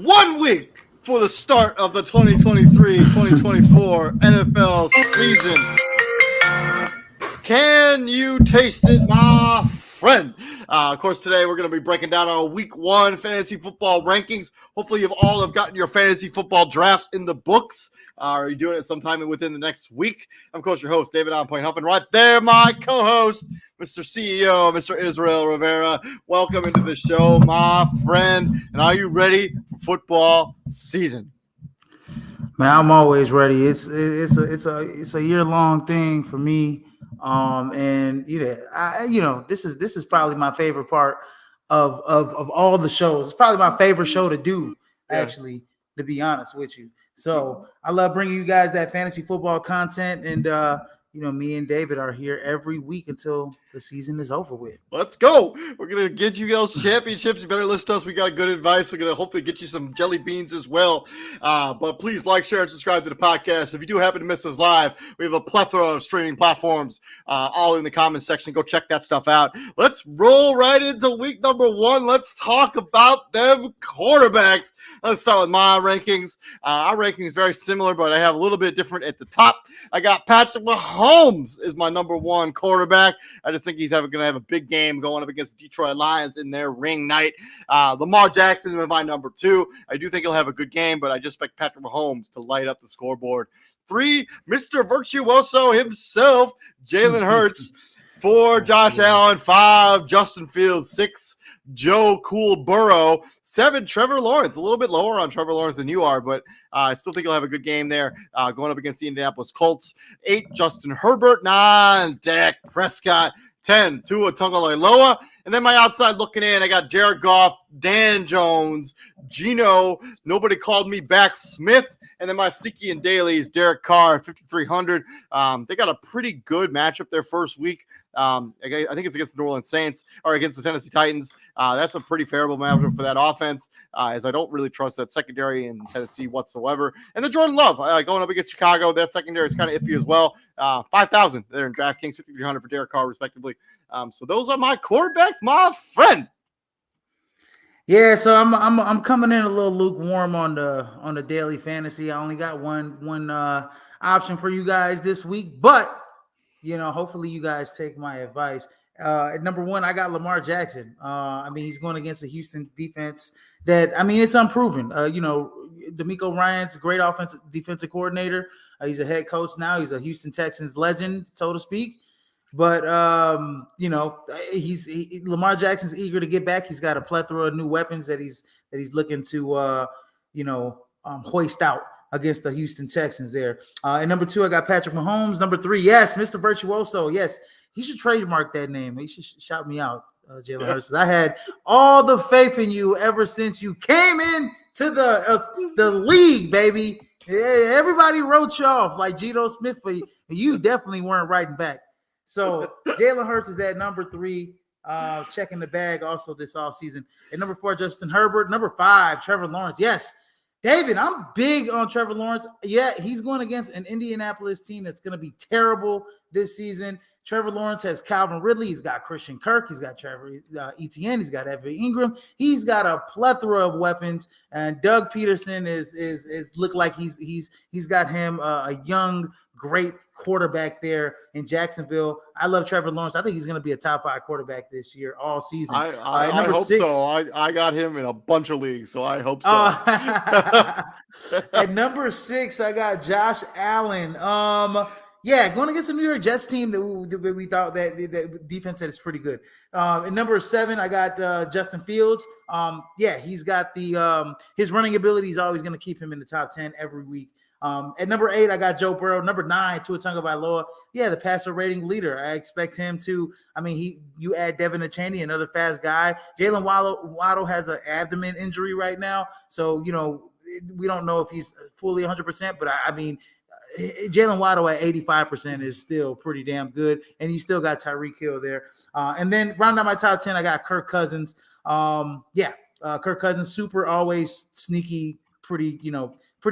1 week for the start of the 2023-2024 NFL season. Can you taste it, my friend? Of course, today we're going to be breaking down our Week 1 fantasy football rankings. Hopefully, you all have gotten your fantasy football drafts in the books. Are you doing it sometime within the next week? I'm, of course, your host, David On Point Huff, and right there, my co-host, Mr. CEO, Mr. Israel Rivera. Welcome into the show, my friend. And are you ready for football season? Man, I'm always ready. It's a year-long thing for me. And this is probably my favorite part of all the shows. It's probably my favorite show to do, actually, to be honest with you. So I love bringing you guys that fantasy football content, and me and David are here every week until the season is over with. Let's go. We're going to get you those championships. You better listen to us. We got good advice. We're going to hopefully get you some jelly beans as well. But please like, share, and subscribe to the podcast. If you do happen to miss us live, we have a plethora of streaming platforms all in the comments section. Go check that stuff out. Let's roll right into week number 1. Let's talk about them quarterbacks. Let's start with my rankings. Our ranking is very similar, but I have a little bit different at the top. I got Patrick Mahomes is my number 1 quarterback. I just think he's going to have a big game going up against the Detroit Lions in their ring night. Lamar Jackson is my number 2. I do think he'll have a good game, but I just expect Patrick Mahomes to light up the scoreboard. 3, Mr. Virtuoso himself, Jalen Hurts. 4, Josh Allen. 5, Justin Fields. 6, Joe Cool Burrow. 7, Trevor Lawrence. A little bit lower on Trevor Lawrence than you are, but I still think he'll have a good game there going up against the Indianapolis Colts. 8, Justin Herbert. 9, Dak Prescott. 10, Tua Tagovailoa. And then my outside looking in, I got Jared Goff, Dan Jones, Geno, nobody called me back, Smith. And then my sneaky and dailies, Derek Carr, 5,300. They got a pretty good matchup their first week. I think it's against the New Orleans Saints or against the Tennessee Titans. That's a pretty favorable matchup for that offense, as I don't really trust that secondary in Tennessee whatsoever. And then Jordan Love going up against Chicago. That secondary is kind of iffy as well. 5,000 there in DraftKings, 5,300 for Derek Carr, respectively. So those are my quarterbacks, my friend. Yeah, so I'm coming in a little lukewarm on the daily fantasy. I only got one option for you guys this week, but hopefully you guys take my advice. At number 1, I got Lamar Jackson. He's going against the Houston defense that it's unproven. DeMeco Ryans, great defensive coordinator. He's a head coach now. He's a Houston Texans legend, so to speak. But Lamar Jackson's eager to get back. He's got a plethora of new weapons that he's looking to hoist out against the Houston Texans there. And number 2, I got Patrick Mahomes. Number 3, yes, Mr. Virtuoso. Yes, he should trademark that name. He should shout me out, Jalen Hurts. I had all the faith in you ever since you came in to the league, baby. Yeah, everybody wrote you off like Geno Smith for you. You definitely weren't writing back. So Jalen Hurts is at number 3, checking the bag also this offseason. At number 4, Justin Herbert. Number 5, Trevor Lawrence. Yes, David, I'm big on Trevor Lawrence. Yeah, he's going against an Indianapolis team that's going to be terrible this season. Trevor Lawrence has Calvin Ridley. He's got Christian Kirk. He's got Trevor Etienne. He's got Evan Ingram. He's got a plethora of weapons. And Doug Peterson is look like he's got him a young, great quarterback there in Jacksonville. I love Trevor Lawrence. I think he's going to be a top 5 quarterback this year, all season. I hope 6, so. I got him in a bunch of leagues, so I hope so. At number 6, I got Josh Allen. Going against the New York Jets team that we thought that the defense is pretty good. At number 7, I got Justin Fields. He's got his running ability is always going to keep him in the top 10 every week. At number 8, I got Joe Burrow. Number 9, Tua Tagovailoa. Yeah, the passer rating leader. I expect him to. You add Devin Achane, another fast guy. Jalen Waddle has an abdomen injury right now, so we don't know if he's fully 100%. But Jalen Waddle at 85% is still pretty damn good, and you still got Tyreek Hill there. And then round out my top 10, I got Kirk Cousins. Kirk Cousins, super, always sneaky, pretty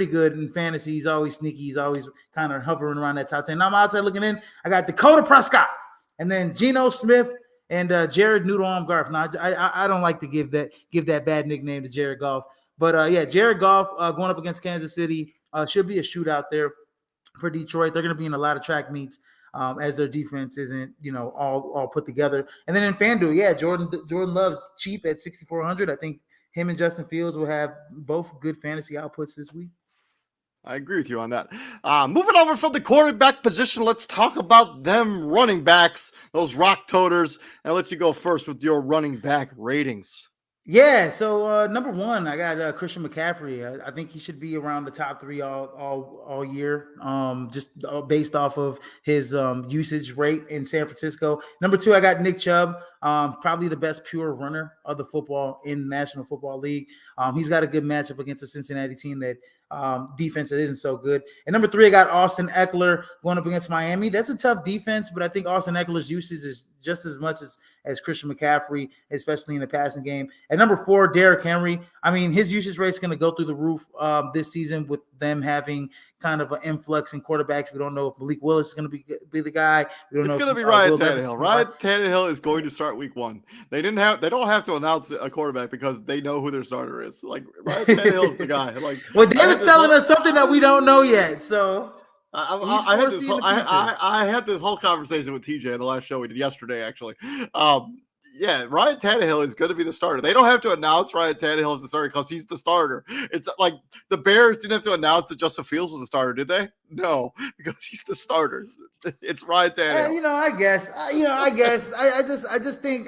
good in fantasy. He's always sneaky. He's always kind of hovering around that top 10. Now I'm outside looking in. I got Dakota Prescott, and then Geno Smith and Jared Noodle Arm Garf. Now I don't like to give that bad nickname to Jared Goff, But yeah, Jared Goff going up against Kansas City should be a shootout there for Detroit. They're going to be in a lot of track meets as their defense isn't, all put together. And then in FanDuel, yeah, Jordan Love's cheap at 6,400. I think him and Justin Fields will have both good fantasy outputs this week. I agree with you on that. Moving over from the quarterback position, let's talk about them running backs, those rock toters. And I'll let you go first with your running back ratings. Yeah, so number one, I got Christian McCaffrey. I think he should be around the top three all year, just based off of his usage rate in San Francisco. Number two, I got Nick Chubb, probably the best pure runner of the football in the National Football League. He's got a good matchup against a Cincinnati team that defense that isn't so good. And number three, I got Austin Eckler going up against Miami. That's a tough defense, but I think Austin Eckler's usage is just as much as Christian McCaffrey, especially in the passing game. And number four, Derrick Henry. I mean, his usage rate is going to go through the roof this season with them having kind of an influx in quarterbacks. We don't know if Malik Willis is going to be the guy. We don't know. It's going to be Ryan Tannehill. Ryan Tannehill is going to start week one. They don't have to announce a quarterback because they know who their starter is. Like Ryan Tannehill is the guy. Like, well, David's telling us something that we don't know yet. So I had this whole conversation with TJ in the last show we did yesterday, actually. Yeah, Ryan Tannehill is going to be the starter. They don't have to announce Ryan Tannehill as the starter because he's the starter. It's like the Bears didn't have to announce that Justin Fields was the starter, did they? No, because he's the starter. It's Ryan Tannehill. I guess. I just think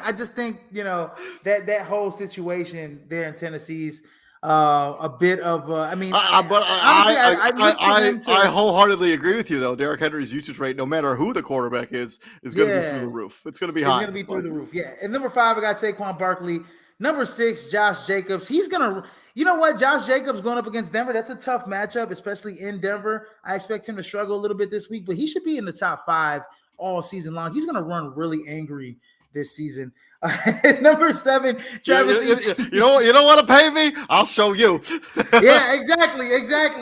that whole situation there in Tennessee's a bit of I wholeheartedly agree with you though. Derrick Henry's usage rate, no matter who the quarterback is going to be through the roof. It's going to be high. It's going to be through the roof. Yeah. And number five, I got Saquon Barkley. Number six, Josh Jacobs. He's going to, Josh Jacobs going up against Denver. That's a tough matchup, especially in Denver. I expect him to struggle a little bit this week, but he should be in the top five all season long. He's going to run really angry this season. Number seven, Travis Etienne. You don't want to pay me? I'll show you. Yeah, exactly.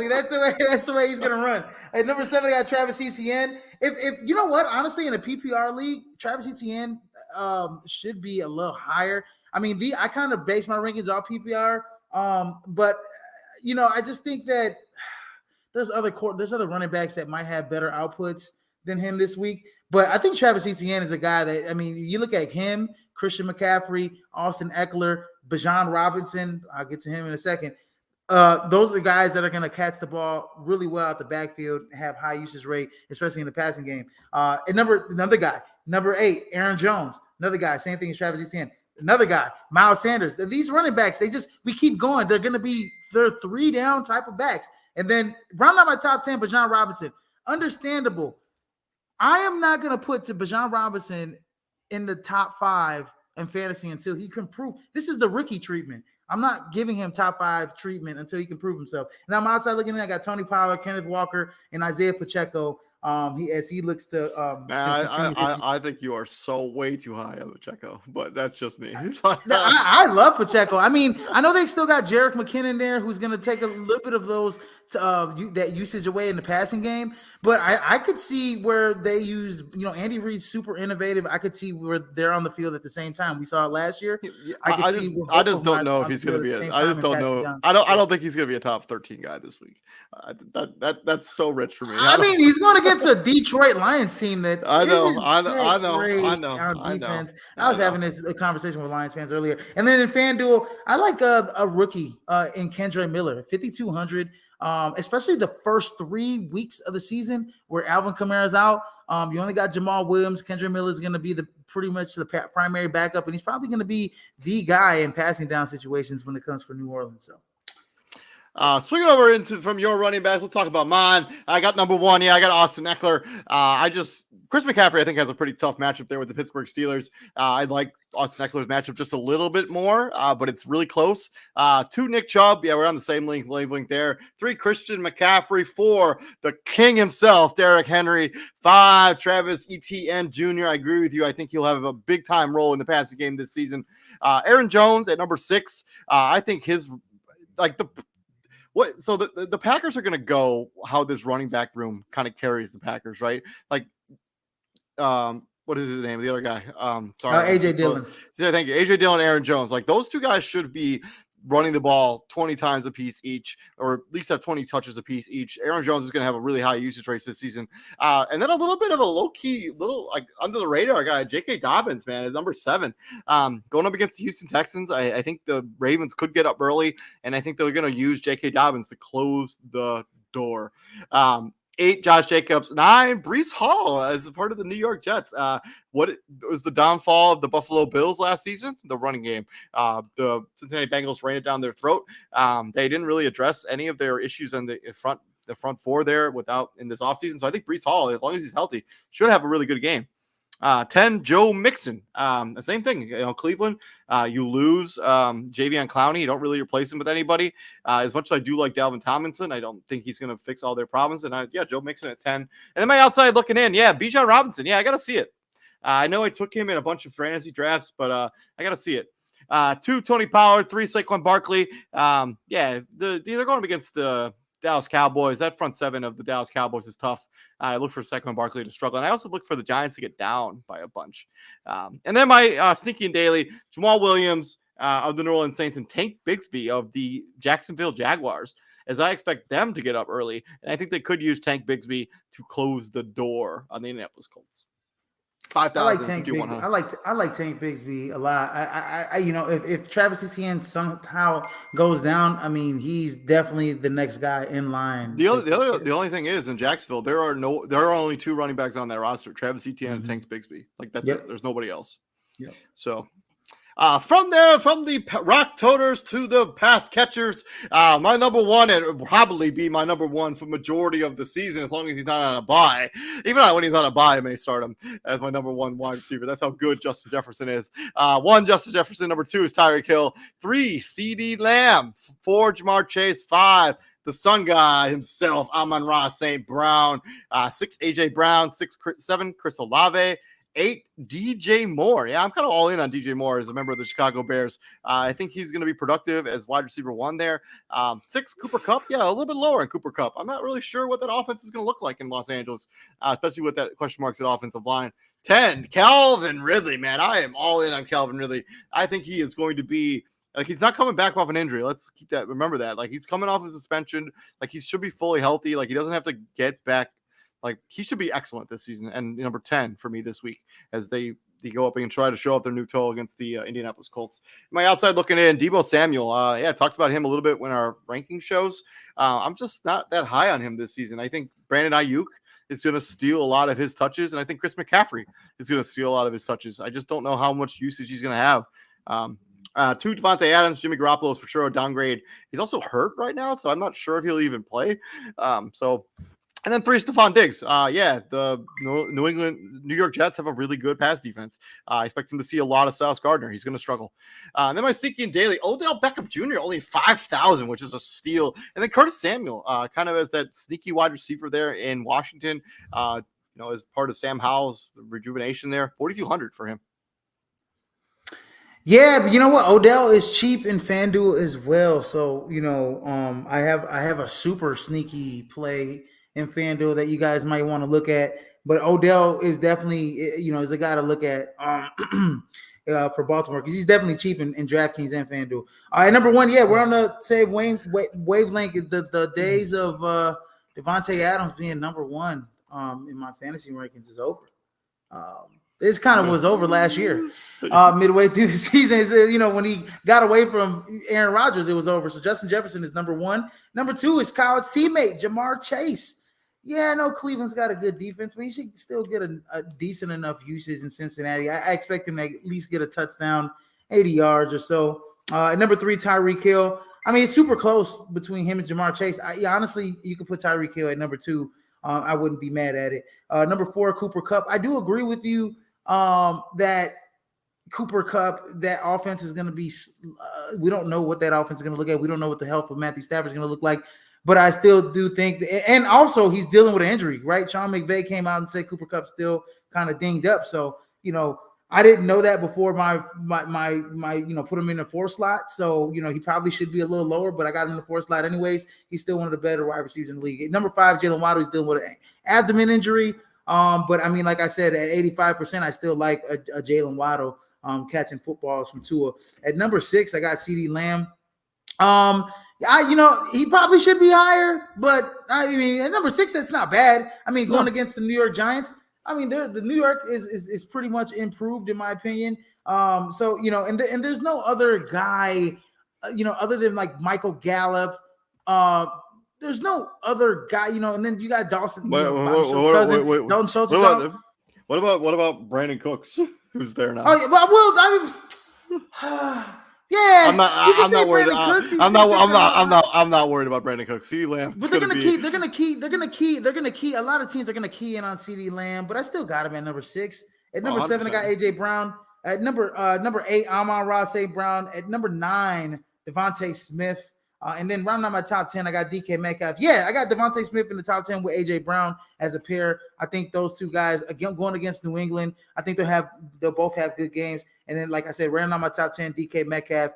That's the way he's gonna run. At number seven, I got Travis Etienne. If you know what, honestly, in a PPR league, Travis Etienne should be a little higher. I mean, I kind of base my rankings off PPR, but I just think that there's other running backs that might have better outputs than him this week. But I think Travis Etienne is a guy that, I mean, you look at him, Christian McCaffrey, Austin Eckler, Bijan Robinson. I'll get to him in a second. Those are guys that are going to catch the ball really well out the backfield, have high usage rate, especially in the passing game. And another guy, number 8, Aaron Jones. Another guy, same thing as Travis Etienne. Another guy, Miles Sanders. These running backs, we keep going. They're 3 down type of backs. And then round out my top 10, Bijan Robinson. Understandable. I am not going to put to Bijan Robinson in the top 5 in fantasy until he can prove. This is the rookie treatment. I'm not giving him top 5 treatment until he can prove himself. And I'm outside looking in. I got Tony Pollard, Kenneth Walker, and Isaiah Pacheco. He looks to. I think you are so way too high on Pacheco, but that's just me. I love Pacheco. I mean, I know they still got Jerick McKinnon there, who's going to take a little bit of those that usage away in the passing game. But I could see where they use, Andy Reid's super innovative. I could see where they're on the field at the same time. We saw it last year. I just don't know if he's going to be. I just don't know. I don't think he's going to be a top 13 guy this week. That's so rich for me. I mean, he's going against a Detroit Lions team that I know. I was having this conversation with Lions fans earlier, and then in FanDuel, I like a rookie in Kendre Miller, 5,200. Especially the first 3 weeks of the season where Alvin Kamara's out. You only got Jamal Williams. Kendre Miller is going to be pretty much the primary backup, and he's probably going to be the guy in passing down situations when it comes for New Orleans. So. Swinging over from your running backs, let's talk about mine. I got number 1. Yeah, I got Austin Eckler. Chris McCaffrey, I think, has a pretty tough matchup there with the Pittsburgh Steelers. I like Austin Eckler's matchup just a little bit more, but it's really close. 2, Nick Chubb. Yeah, we're on the same wavelength there. 3, Christian McCaffrey. 4, the king himself, Derrick Henry. 5, Travis Etienne Jr. I agree with you. I think he'll have a big-time role in the passing game this season. Aaron Jones at number 6. I think his so the Packers are going to go how this running back room kind of carries the Packers, right? Like, what is his name? The other guy. Sorry. AJ Dillon. Yeah, thank you. AJ Dillon, Aaron Jones. Like, those 2 guys should be running the ball 20 times a piece each, or at least have 20 touches a piece each. Aaron Jones is going to have a really high usage rates this season. And then a little bit of a low-key, little like under the radar guy, J.K. Dobbins, man, at number 7. Going up against the Houston Texans, I think the Ravens could get up early, and I think they're going to use J.K. Dobbins to close the door. 8, Josh Jacobs. 9, Breece Hall as a part of the New York Jets. What was the downfall of the Buffalo Bills last season? The running game. The Cincinnati Bengals ran it down their throat. They didn't really address any of their issues on the front four there in this offseason. So I think Breece Hall, as long as he's healthy, should have a really good game. 10, Joe Mixon. The same thing. Cleveland, you lose Javion Clowney. You don't really replace him with anybody. As much as I do like Dalvin Tomlinson, I don't think he's going to fix all their problems. And Joe Mixon at 10. And then my outside looking in, Bijan Robinson. I got to see it. I know I took him in a bunch of fantasy drafts, but I got to see it. 2, Tony Pollard. 3, Saquon Barkley. They're going up against the Dallas Cowboys. That front 7 of the Dallas Cowboys is tough. I look for Saquon Barkley to struggle. And I also look for the Giants to get down by a bunch. And then my sneaky and daily, Jamal Williams of the New Orleans Saints and Tank Bigsby of the Jacksonville Jaguars, as I expect them to get up early. And I think they could use Tank Bigsby to close the door on the Indianapolis Colts. 5,000. I like Tank Bigsby. I like Tank Bigsby a lot. If Travis Etienne somehow goes down, I mean, he's definitely the next guy in line. The only thing is in Jacksonville, there are only 2 running backs on that roster: Travis Etienne and Tank Bigsby. Like that's it. There's nobody else. Yeah. So. From the rock toters to the pass catchers, my number 1, and it would probably be my number 1 for majority of the season, as long as he's not on a bye. Even when he's on a bye, I may start him as my number 1 wide receiver. That's how good Justin Jefferson is. 1, Justin Jefferson. Number 2 is Tyreek Hill. 3, CeeDee Lamb. 4, Jamar Chase. 5, the Sun God himself, Amon-Ra St. Brown. 6, AJ Brown. 7, Chris Olave. 8, DJ Moore. I'm kind of all in on DJ Moore as a member of the Chicago Bears. I think he's going to be productive as wide receiver 1 there. 6, Cooper Kupp. A little bit lower in Cooper Kupp. I'm not really sure what that offense is going to look like in Los Angeles, especially with that question marks at offensive line. 10, Calvin Ridley, man. I am all in on Calvin Ridley. I think he is going to be he's not coming back off an injury. Let's remember that. He's coming off a suspension. He should be fully healthy. He doesn't have to get back. He should be excellent this season. And number 10 for me this week as they go up and try to show up their new total against the Indianapolis Colts. My outside looking in, Deebo Samuel. I talked about him a little bit when our ranking shows. I'm just not that high on him this season. I think Brandon Ayuk is going to steal a lot of his touches, and I think Chris McCaffrey is going to steal a lot of his touches. I just don't know how much usage he's going to have. 2, Devontae Adams. Jimmy Garoppolo is for sure a downgrade. He's also hurt right now, so I'm not sure if he'll even play. And then 3, Stephon Diggs. The New York Jets have a really good pass defense. I expect him to see a lot of Sauce Gardner. He's going to struggle. And then my sneaky and daily, Odell Beckham Jr., only 5,000, which is a steal. And then Curtis Samuel, kind of as that sneaky wide receiver there in Washington, as part of Sam Howell's rejuvenation there. 4,200 for him. Yeah, but you know what? Odell is cheap in FanDuel as well. So, I have a super sneaky play in FanDuel that you guys might want to look at. But Odell is definitely, is a guy to look at for Baltimore because he's definitely cheap in DraftKings and FanDuel. All right, number 1, we're on the same wavelength. The days of Devontae Adams being number 1 in my fantasy rankings is over. This kind of was over last year, midway through the season. When he got away from Aaron Rodgers, it was over. So Justin Jefferson is number 1. Number 2 is college teammate Jamar Chase. I know Cleveland's got a good defense, but he should still get a decent enough usage in Cincinnati. I expect him to at least get a touchdown, 80 yards or so. Number 3, Tyreek Hill. I mean, it's super close between him and Jamar Chase. Honestly, you could put Tyreek Hill at number 2. I wouldn't be mad at it. Number 4, Cooper Kupp. I do agree with you that Cooper Kupp, that offense is going to be we don't know what that offense is going to look at. We don't know what the health of Matthew Stafford is going to look like. But I still do think and also he's dealing with an injury, right? Sean McVay came out and said Cooper Kupp's still kind of dinged up. So, I didn't know that before my put him in the 4 slot. So, he probably should be a little lower, but I got him in the 4 slot anyways. He's still one of the better wide receivers in the league. Number 5, Jalen Waddle, he's dealing with an abdomen injury. But I mean, like I said, at 85%, I still like a Jalen Waddle catching footballs from Tua. At number 6, I got CeeDee Lamb. He probably should be higher, but I mean, at number 6, that's not bad. I mean, going against the New York Giants, I mean, the New York is pretty much improved in my opinion. So and there's no other guy, other than like Michael Gallup. There's no other guy, and then you got Dawson, Bobby Schultz's cousin, Dalton Schultz. What about Brandon Cooks, who's there now? Oh yeah, yeah, I'm not worried. I'm not worried about Brandon Cooks. CeeDee Lamb. But they're gonna key. A lot of teams are gonna key in on CeeDee Lamb, but I still got him at number 6. At number 7, I got AJ Brown. At number 8, Amon-Ra St. Brown. At number 9, Devontae Smith. And then rounding out my top 10, I got DK Metcalf. Yeah, I got Devontae Smith in the top 10 with AJ Brown as a pair. I think those two guys, again, going against New England, I think they'll both have good games. And then, like I said, rounding out my top 10, DK Metcalf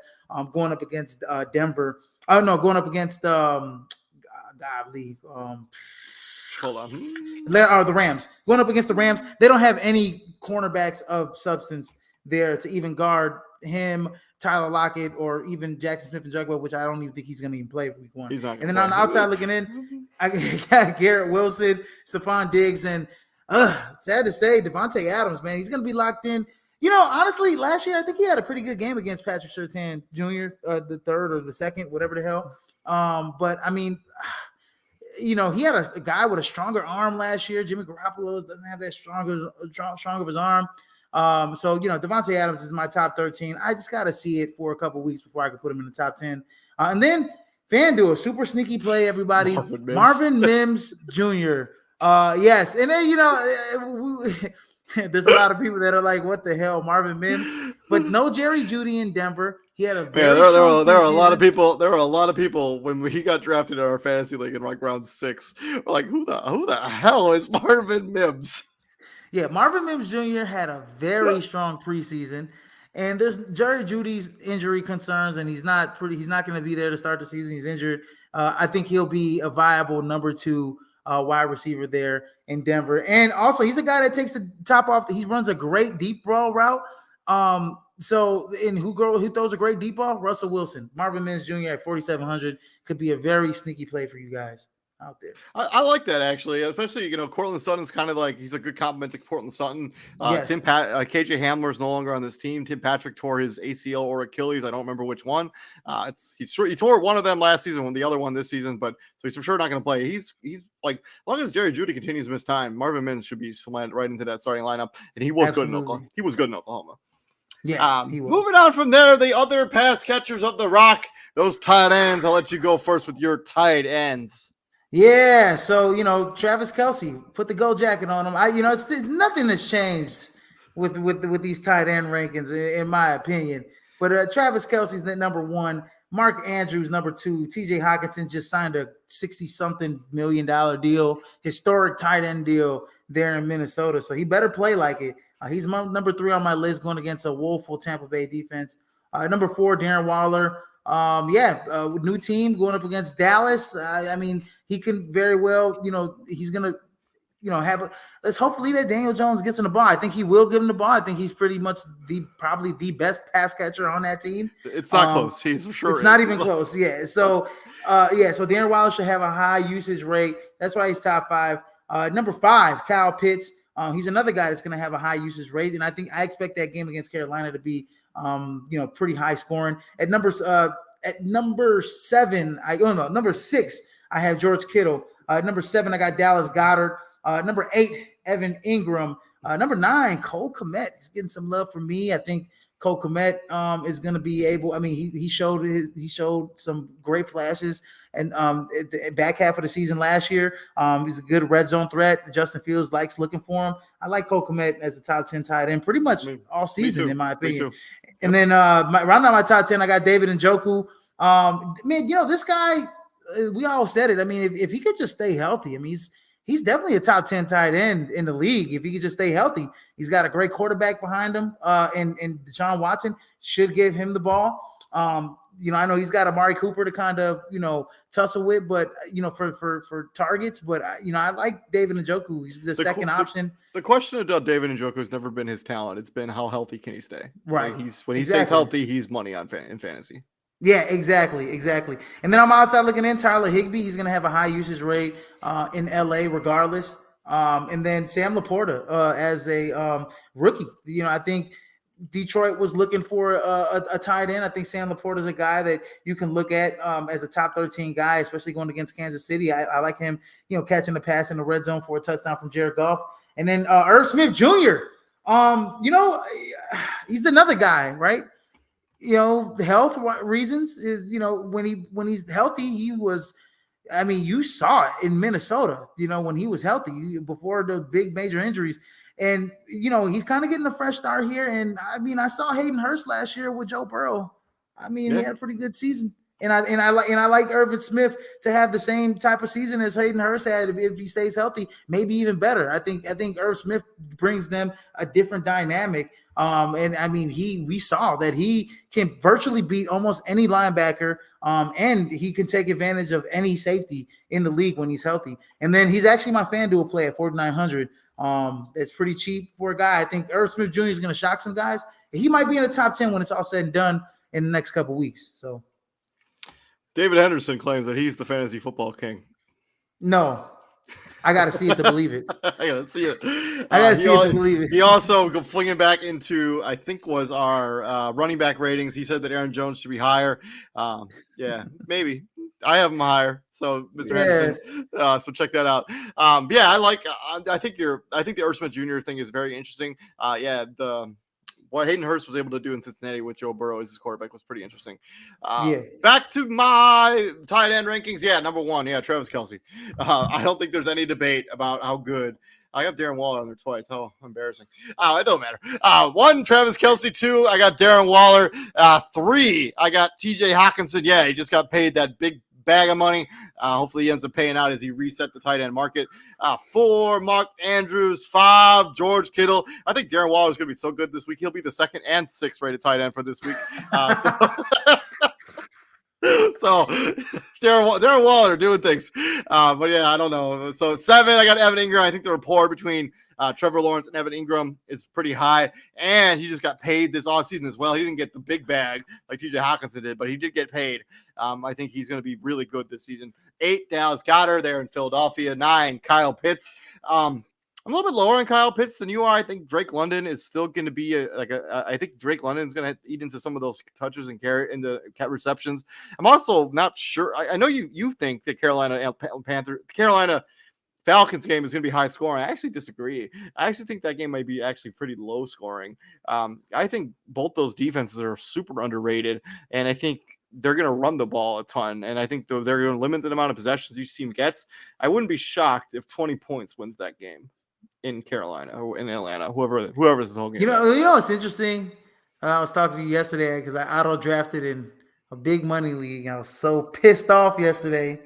going up against Denver. Oh no, going up against hold on. The Rams. Going up against the Rams. They don't have any cornerbacks of substance there to even guard him, Tyler Lockett, or even Jackson Smith-Njigba, which I don't even think he's going to even play week 1. He's not. And then on the outside looking in, I got Garrett Wilson, Stephon Diggs, and sad to say, Devontae Adams, man, he's going to be locked in. Honestly, last year I think he had a pretty good game against Patrick Surtain Jr., the third or the second, whatever the hell. But I mean, he had a guy with a stronger arm last year. Jimmy Garoppolo doesn't have that strong of his arm. So Devontae Adams is my top 13. I just got to see it for a couple weeks before I can put him in the top 10. And then FanDuel, super sneaky play, everybody. Marvin Mims Jr. Yes, and then there's a lot of people that are like, "What the hell, Marvin Mims?" But no Jerry Jeudy in Denver. He had a very there were a lot of people. There were a lot of people when he got drafted in our fantasy league in like round 6. We're like, who the hell is Marvin Mims? Yeah, Marvin Mims Jr. had a very strong preseason, and there's Jerry Jeudy's injury concerns, and he's not going to be there to start the season. He's injured. I think he'll be a viable number 2 wide receiver there in Denver, and also he's a guy that takes the top off. He runs a great deep ball route. Who throws a great deep ball? Russell Wilson. Marvin Mims Jr. at 4,700 could be a very sneaky play for you guys out there. I like that actually, especially Cortland Sutton's kind of like he's a good compliment to Cortland Sutton. Yes. KJ Hamler is no longer on this team. Tim Patrick tore his ACL or Achilles. I don't remember which one. He tore one of them last season, the other one this season, but so he's for sure not going to play. He's like, as long as Jerry Jeudy continues to miss time, Marvin Mims should be slammed right into that starting lineup, and he was good in Oklahoma. He was good in Oklahoma. Yeah, he was. Moving on from there, the other pass catchers of the rock, those tight ends. I'll let you go first with your tight ends. Yeah, so Travis Kelce, put the gold jacket on him. It's nothing has changed with these tight end rankings, in my opinion. But Travis Kelce's the number 1. Mark Andrews number 2. TJ Hockenson just signed a $60-something million deal, historic tight end deal there in Minnesota. So he better play like it. He's number 3 on my list, going against a woeful Tampa Bay defense. Number 4, Darren Waller. New team going up against Dallas. I mean, he can very well, he's gonna, let's hopefully that Daniel Jones gets in the ball. I think he will give him the ball. I think he's pretty much probably the best pass catcher on that team. It's not close. He's for sure. It's not even close. Yeah. So, so Darren Waller should have a high usage rate. That's why he's top 5. Number 5, Kyle Pitts. He's another guy that's going to have a high usage rate, and I expect that game against Carolina to be pretty high scoring. At number 7, number 6, I have George Kittle. Number 7, I got Dallas Goedert. Number 8, Evan Ingram. Number 9, Cole Kmet. He's getting some love from me. I think Cole Kmet is going to be able. I mean, he showed some great flashes, and the back half of the season last year, he's a good red zone threat. Justin Fields likes looking for him. I like Cole Kmet as a top 10 tight end pretty much all season, in my opinion. And then round out my top 10, I got David Njoku. This guy, we all said it. I mean, if he could just stay healthy, I mean, he's definitely a top 10 tight end in the league. If he could just stay healthy, he's got a great quarterback behind him. And Deshaun Watson should give him the ball. I know he's got Amari Cooper to kind of, tussle with, but, for targets. But, I like David Njoku. He's the second option. The question about David Njoku has never been his talent. It's been how healthy can he stay. Right. When he stays healthy, he's money in fantasy. Yeah, exactly. And then I'm outside looking in. Tyler Higbee, he's going to have a high usage rate in LA regardless. And then Sam Laporta as a rookie. I think Detroit was looking for a tight end. I think Sam Laporta is a guy that you can look at as a top 13 guy, especially going against Kansas City. I like him, catching the pass in the red zone for a touchdown from Jared Goff. And then Irv Smith Jr. He's another guy, right? The health reasons is, when he's healthy, you saw it in Minnesota, when he was healthy before the big major injuries. And, he's kind of getting a fresh start here. And I saw Hayden Hurst last year with Joe Burrow. He had a pretty good season. And I like Irvin Smith to have the same type of season as Hayden Hurst had if he stays healthy, maybe even better. I think Irv Smith brings them a different dynamic. We saw that he can virtually beat almost any linebacker, and he can take advantage of any safety in the league when he's healthy. And then he's actually my FanDuel play at 4,900. It's pretty cheap for a guy. I think Irv Smith Jr. is going to shock some guys. He might be in the top 10 when it's all said and done in the next couple of weeks. So, David Henderson claims that he's the fantasy football king. No. I got to see it to believe it. I got to see it. I got to see it to believe it. He also flinging back into, I think, was our running back ratings. He said that Aaron Jones should be higher. Yeah, maybe. I have him higher. So, Mr. Henderson, so check that out. I think the Irv Smith Jr. thing is very interesting. What Hayden Hurst was able to do in Cincinnati with Joe Burrow as his quarterback was pretty interesting. Back to my tight end rankings. Yeah, number one. Yeah, Travis Kelce. I don't think there's any debate about how good. I got Darren Waller on there twice. How embarrassing. It don't matter. One, Travis Kelce. Two, I got Darren Waller. Three, I got TJ Hawkinson. Yeah, he just got paid that big bag of money. Hopefully he ends up paying out as he reset the tight end market. 4, Mark Andrews. 5, George Kittle. I think Darren Waller is going to be so good this week. He'll be the 2nd and 6th rated tight end for this week. So Darren Waller doing things. But yeah, I don't know. So 7, I got Evan Ingram. I think the rapport between Trevor Lawrence and Evan Ingram is pretty high. And he just got paid this offseason as well. He didn't get the big bag like TJ Hawkinson did, but he did get paid. I think he's going to be really good this season. 8, Dallas Goedert there in Philadelphia. 9, Kyle Pitts. I'm a little bit lower on Kyle Pitts than you are. I think Drake London is still going to be I think Drake London is going to eat into some of those touches and carry into receptions. I'm also not sure. I know you think that Carolina Falcons game is going to be high scoring. I actually disagree. I actually think that game might be actually pretty low scoring. I think both those defenses are super underrated, and I think they're going to run the ball a ton, and I think they're going to limit the amount of possessions each team gets. I wouldn't be shocked if 20 points wins that game in Carolina or in Atlanta, whoever's the whole game. It's interesting. I was talking to you yesterday because I auto drafted in a big money league. I was so pissed off yesterday.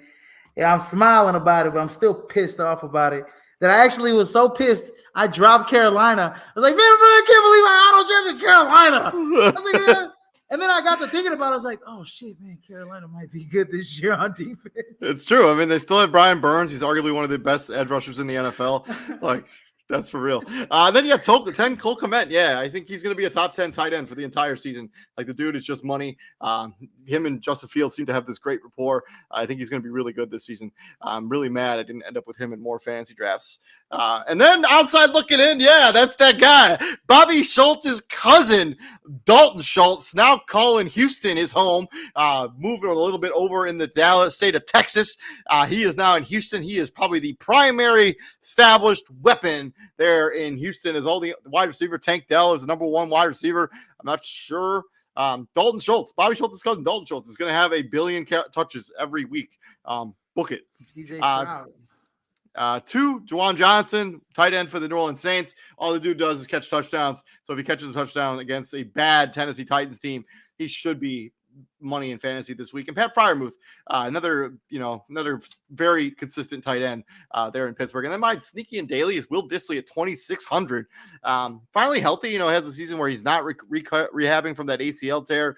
And I'm smiling about it, but I'm still pissed off about it. That I actually was so pissed, I dropped Carolina. I was like, man, I can't believe I auto drafted Carolina. I was like, man. And then I got to thinking about it. I was like, oh, shit, man, Carolina might be good this year on defense. It's true. I mean, they still have Brian Burns. He's arguably one of the best edge rushers in the NFL. Like, that's for real. Then you got 10 Cole Kmet. Yeah, I think he's going to be a top 10 tight end for the entire season. Like, the dude is just money. Him and Justin Fields seem to have this great rapport. I think he's going to be really good this season. I'm really mad I didn't end up with him in more fantasy drafts. And then outside looking in, yeah, that's that guy. Bobby Schultz's cousin, Dalton Schultz, now calling Houston his home, moving a little bit over in the Dallas state of Texas. He is now in Houston. He is probably the primary established weapon there in Houston. Is all the wide receiver. Tank Dell is the number 1 wide receiver. I'm not sure. Dalton Schultz, Bobby Schultz's cousin, Dalton Schultz, is going to have 1 billion touches every week. Book it. 2, Juwan Johnson, tight end for the New Orleans Saints. All the dude does is catch touchdowns. So if he catches a touchdown against a bad Tennessee Titans team, he should be money in fantasy this week. And Pat Freiermuth, another very consistent tight end there in Pittsburgh. And then my sneaky and daily is Will Dissly at 2,600. Finally healthy, has a season where he's not rehabbing from that ACL tear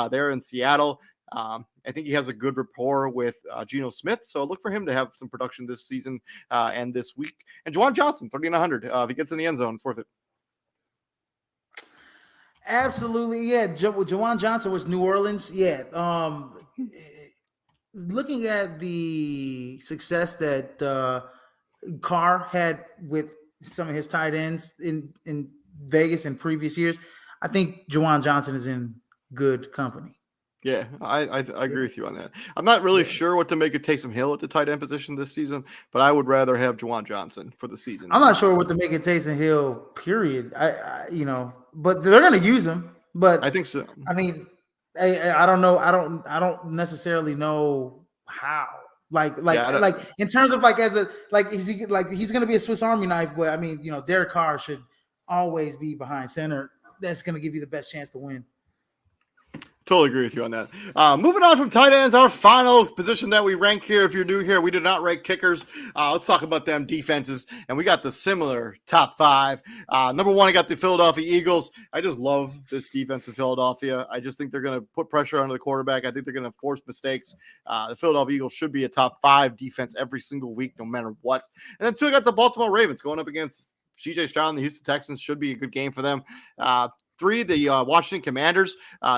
there in Seattle. I think he has a good rapport with Geno Smith, so look for him to have some production this season and this week. And Juwan Johnson, 3,900. If he gets in the end zone, it's worth it. Absolutely, yeah. Jawan Johnson was New Orleans. Yeah. Looking at the success that Carr had with some of his tight ends in Vegas in previous years, I think Jawan Johnson is in good company. Yeah, I Yeah. agree with you on that. I'm not really Yeah. sure what to make of Taysom Hill at the tight end position this season, but I would rather have Juwan Johnson for the season I'm than not Taysom sure Hill. what to make of Taysom Hill. Period. But they're going to use him. I But think so. I mean, I don't know. I don't necessarily know how. Yeah, Like in terms of like as a like he's going to be a Swiss Army knife. But I mean, Derek Carr should always be behind center. That's going to give you the best chance to win. totally agree with you on that. Moving on from tight ends, our final position that we rank here. If you're new here, we did not rank kickers. Let's talk about them defenses, and we got the similar top five. Number one, I got the Philadelphia Eagles. I just love this defense in Philadelphia. I just think they're going to put pressure on the quarterback. I think they're going to force mistakes. The Philadelphia Eagles should be a top five defense every single week, no matter what. And then two, I got the Baltimore Ravens going up against CJ Stroud. The Houston Texans should be a good game for them. Three, the Washington Commanders.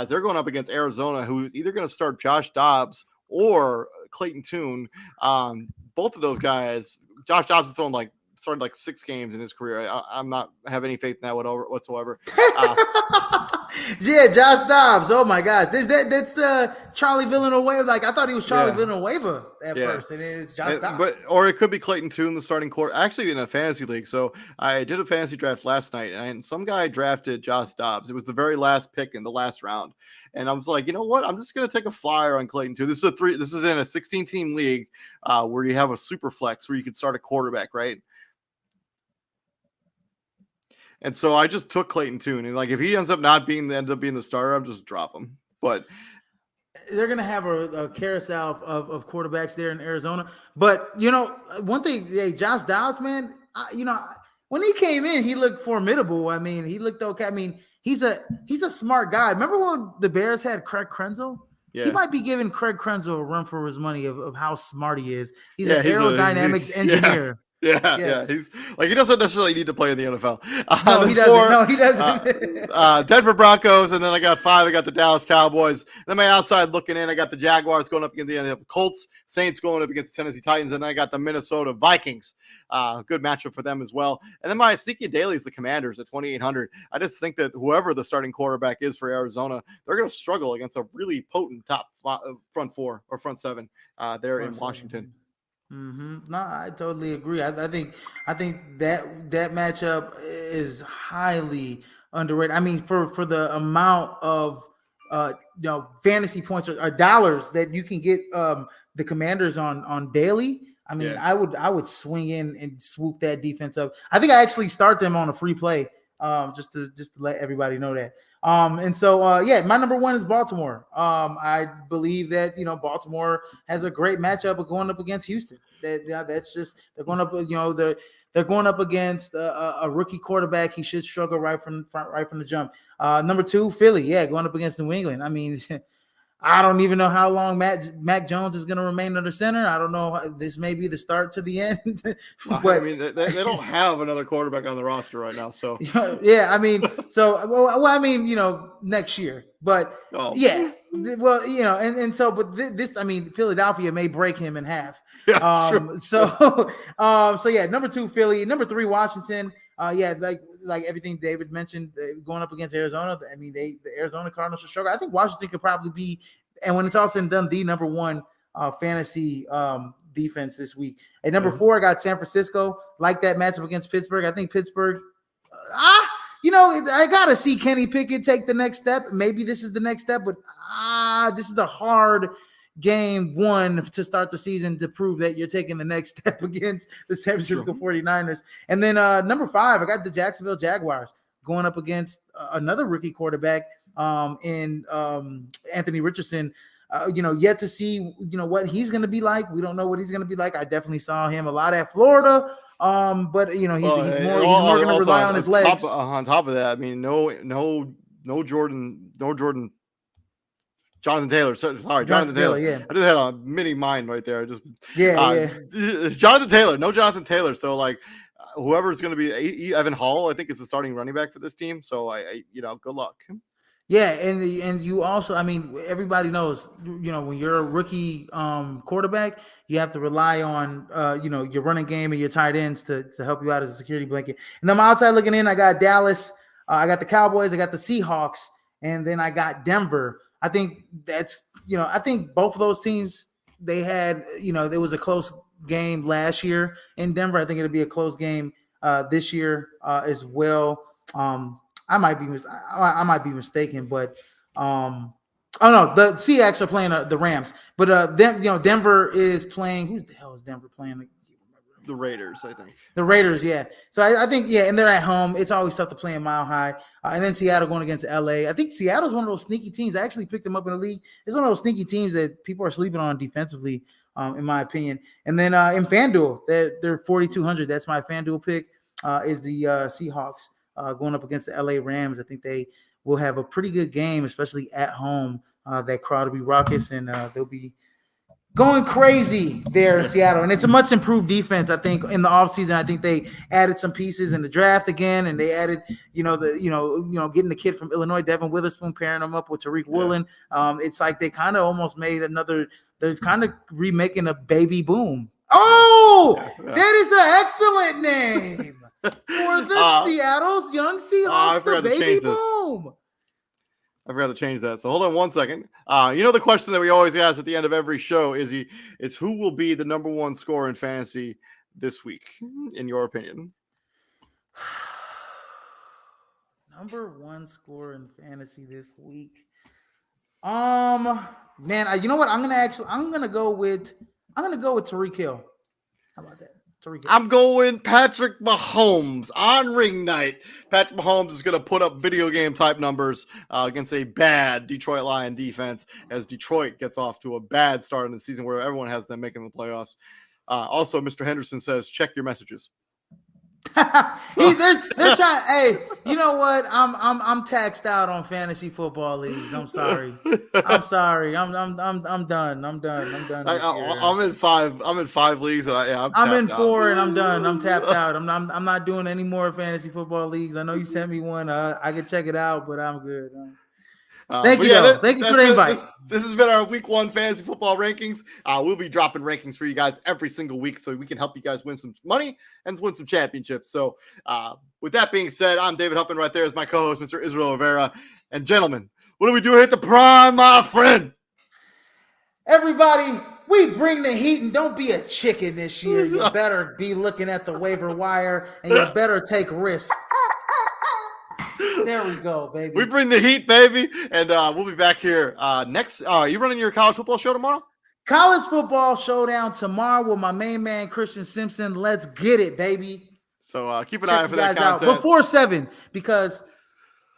They're going up against Arizona, who's either going to start Josh Dobbs or Clayton Tune. Both of those guys, Josh Dobbs has started like 6 games in his career. I'm not have any faith in that whatsoever. Yeah, Josh Dobbs. Oh my gosh, that's the Charlie Villanueva. Like I thought he was Charlie Villanueva at first, and it's Josh Dobbs. Or it could be Clayton Tune, the starting quarter. Actually, in a fantasy league. So I did a fantasy draft last night, and some guy drafted Josh Dobbs. It was the very last pick in the last round, and I was like, you know what? I'm just gonna take a flyer on Clayton Tune. This is in a 16-team league where you have a super flex where you could start a quarterback, right? And so I just took Clayton Tune, and like if he ends up being the starter, I'm just drop him. But they're gonna have a carousel of quarterbacks there in Arizona. But one thing, hey, Josh Dobbs, man, when he came in, he looked formidable. I mean, he looked okay. I mean, he's a smart guy. Remember when the Bears had Craig Krenzel? Yeah. He might be giving Craig Krenzel a run for his money of how smart he is. He's an aerodynamics engineer. Yeah. He's like, he doesn't necessarily need to play in the NFL. No, he doesn't. No, he doesn't. Denver Broncos, and then I got 5. I got the Dallas Cowboys. And then my outside looking in, I got the Jaguars going up against the Colts, Saints going up against the Tennessee Titans, and then I got the Minnesota Vikings. Good matchup for them as well. And then my sneaky daily is the Commanders at 2,800. I just think that whoever the starting quarterback is for Arizona, they're going to struggle against a really potent top front 4 or front 7 there in Washington. Mm-hmm. No, I totally agree. I think that matchup is highly underrated. I mean, for the amount of fantasy points or dollars that you can get the Commanders on daily. I mean, I would swing in and swoop that defense up. I think I actually start them on a free play. Just to let everybody know that. And so my number one is Baltimore. I believe that Baltimore has a great matchup of going up against Houston. That's just they're going up. They're going up against a rookie quarterback. He should struggle right from the jump. Number 2, Philly. Going up against New England. I mean. I don't even know how long Mac Jones is going to remain under center. I don't know. This may be the start to the end. But I mean, they don't have another quarterback on the roster right now. So yeah, I mean, next year. But yeah, well, and so, but this, I mean, Philadelphia may break him in half. Yeah, so yeah, number 2, Philly. Number 3, Washington. Like everything David mentioned, going up against Arizona. I mean, the Arizona Cardinals should struggle. I think Washington could probably be, and when it's all said and done, the number 1 fantasy defense this week. At number 4, I got San Francisco. Like that matchup against Pittsburgh. I think Pittsburgh. I gotta see Kenny Pickett take the next step. Maybe this is the next step, but this is a hard game 1 to start the season to prove that you're taking the next step against the San Francisco 49ers. And then number 5, I got the Jacksonville Jaguars going up against another rookie quarterback in Anthony Richardson. Yet to see, what he's going to be like. We don't know what he's going to be like. I definitely saw him a lot at Florida. But he's more going to rely on his legs. On top of that, I mean, no Jordan. Jonathan Taylor. Sorry, Jonathan Taylor. Yeah. I just had a mini mind right there. Jonathan Taylor. No Jonathan Taylor. So like whoever's going to be Evan Hall, I think, is the starting running back for this team. So good luck. Yeah, and you also, I mean, everybody knows, when you're a rookie quarterback, you have to rely on your running game and your tight ends to help you out as a security blanket. And then my outside looking in, I got Dallas, I got the Cowboys, I got the Seahawks, and then I got Denver. I think I think both of those teams, they had, there was a close game last year in Denver. I think it'll be a close game this year as well. I might be mistaken, but oh no, the Seahawks are playing the Rams, but Denver is playing. Who the hell is Denver playing? The Raiders, I think. The Raiders, yeah. So I think, and they're at home. It's always tough to play in Mile High. And then Seattle going against LA. I think Seattle's one of those sneaky teams. I actually picked them up in the league. It's one of those sneaky teams that people are sleeping on defensively, in my opinion. And then in FanDuel, they're 4,200. That's my FanDuel pick. Is the Seahawks. Going up against the LA Rams. I think they will have a pretty good game, especially at home. That crowd will be raucous, and they'll be going crazy there in Seattle. And it's a much improved defense, I think, in the offseason. I think they added some pieces in the draft again, and they added, getting the kid from Illinois, Devin Witherspoon, pairing him up with Tariq Woolen. It's like they kind of almost made they're kind of remaking a Baby Boom. Oh, that is an excellent name. For the Seattle's young Seahawks, the Baby Boom. I forgot to change that. So hold on one second. The question that we always ask at the end of every show is who will be the number one scorer in fantasy this week, in your opinion? Number one scorer in fantasy this week. Man, you know what? I'm gonna go with Tariq Hill. How about that? I'm going Patrick Mahomes on ring night. Patrick Mahomes is going to put up video game type numbers against a bad Detroit Lion defense as Detroit gets off to a bad start in the season where everyone has them making the playoffs. Also, Mr. Henderson says, check your messages. They're trying. Hey, you know what? I'm taxed out on fantasy football leagues. I'm sorry. I'm done. I'm done. I'm in 5. I'm in 5 leagues, and I'm in 4, and I'm done. I'm tapped out. I'm not doing any more fantasy football leagues. I know you sent me one. I can check it out, but I'm good. Thank you for the invite. This has been our week 1 fantasy football rankings. We'll be dropping rankings for you guys every single week so we can help you guys win some money and win some championships. So with that being said, I'm David Huppin. Right there is my co-host, Mr. Israel Rivera. And gentlemen, what do we do here at the Prime, my friend? Everybody, we bring the heat, and don't be a chicken this year. You better be looking at the waiver wire, and you better take risks. There we go, baby. We bring the heat, baby, and we'll be back here next. Are you running your college football show tomorrow? College football showdown tomorrow with my main man, Christian Simpson. Let's get it, baby. So keep an eye out for that content. Before 7, because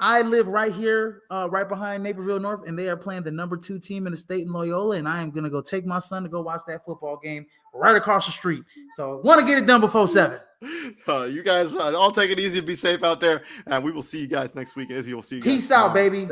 I live right here, right behind Naperville North, and they are playing the number 2 team in the state in Loyola, and I am going to go take my son to go watch that football game right across the street. So want to get it done before 7. You guys all take it easy and be safe out there, and we will see you guys next week. Izzy, we'll see you guys. Peace out, baby.